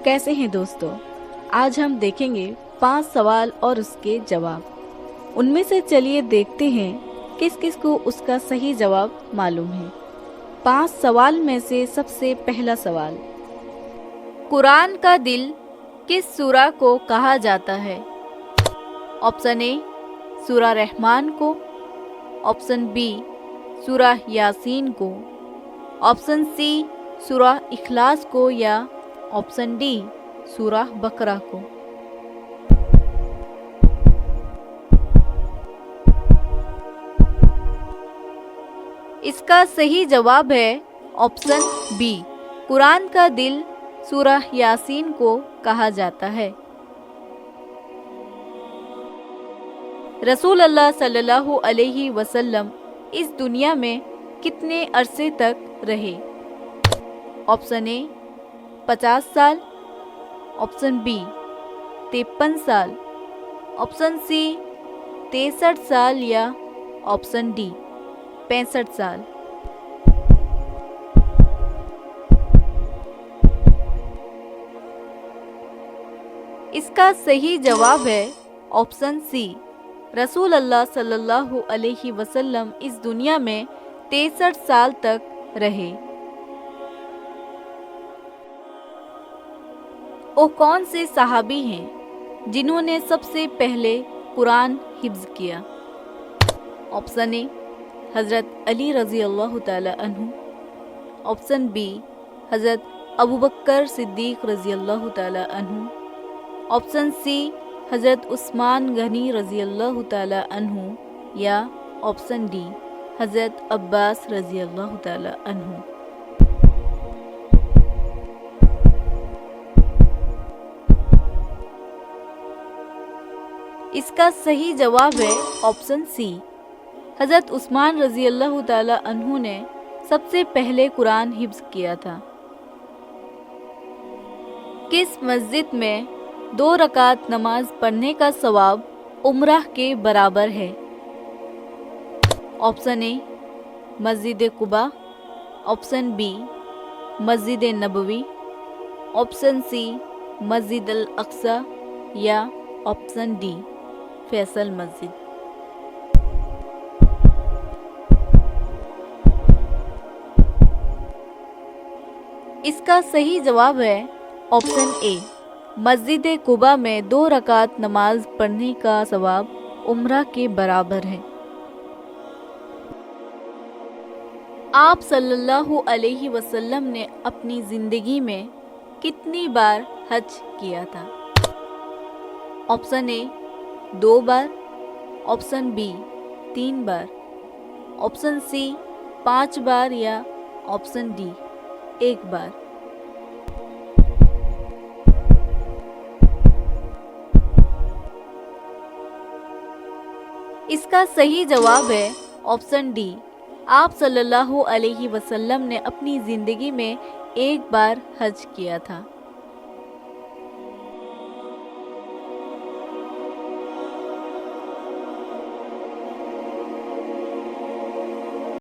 कैसे हैं दोस्तों। आज हम देखेंगे 5 सवाल और उसके जवाब। उनमें से चलिए देखते हैं किस किस को उसका सही जवाब मालूम है। 5 सवाल में से सबसे पहला सवाल, कुरान का दिल किस सूरा को कहा जाता है? ऑप्शन ए सूरा रहमान को, ऑप्शन बी सूरा यासीन को, ऑप्शन सी सूरा इखलास को या ऑप्शन डी सूरा बकरा को। इसका सही जवाब है ऑप्शन बी, कुरान का दिल सूरा यासीन को कहा जाता है। रसूल अल्लाह सल्लल्लाहु अलैहि वसल्लम इस दुनिया में कितने अरसे तक रहे? ऑप्शन ए 50 साल, ऑप्शन बी 53 साल, ऑप्शन सी 63 साल या ऑप्शन डी 65 साल। इसका सही जवाब है ऑप्शन सी, रसूल अल्लाह सल्लल्लाहु अलैहि वसल्लम इस दुनिया में 63 साल तक रहे। वो कौन से सहाबी हैं जिन्होंने सबसे पहले कुरान हिफ्ज किया? ऑप्शन ए हज़रत अली रज़ी अल्लाह ताला अन्हु, ऑप्शन बी हज़रत अबू बकर सिद्दीक रज़ी अल्लाह ताला अन्हु, ऑप्शन सी हज़रत उस्मान गनी रज़ी अल्लाह ताला अन्हु या ऑप्शन डी हज़रत अब्बास रज़ी अल्लाह ताला अन्हु। इसका सही जवाब है ऑप्शन सी, हज़रत उस्मान रज़ी अल्लाह ताला अन्हु ने सबसे पहले कुरान हिफ्ज किया था। किस मस्जिद में 2 रकात नमाज पढ़ने का सवाब उम्रह के बराबर है? ऑप्शन ए मस्जिद कुबा, ऑप्शन बी मस्जिद नबवी, ऑप्शन सी मस्जिद अल अक्सा या ऑप्शन डी फैसल मस्जिद। इसका सही जवाब है ऑप्शन ए, मस्जिद कुबा में 2 रकात नमाज पढ़ने का सवाब उम्रह के बराबर है। आप सल्लल्लाहु अलैहि वसल्लम ने अपनी ज़िंदगी में कितनी बार हज किया था? ऑप्शन ए 2 बार, ऑप्शन बी 3 बार, ऑप्शन सी 5 बार या ऑप्शन डी 1 बार। इसका सही जवाब है ऑप्शन डी, आप सल्लल्लाहु अलैहि वसल्लम ने अपनी ज़िंदगी में 1 बार हज किया था।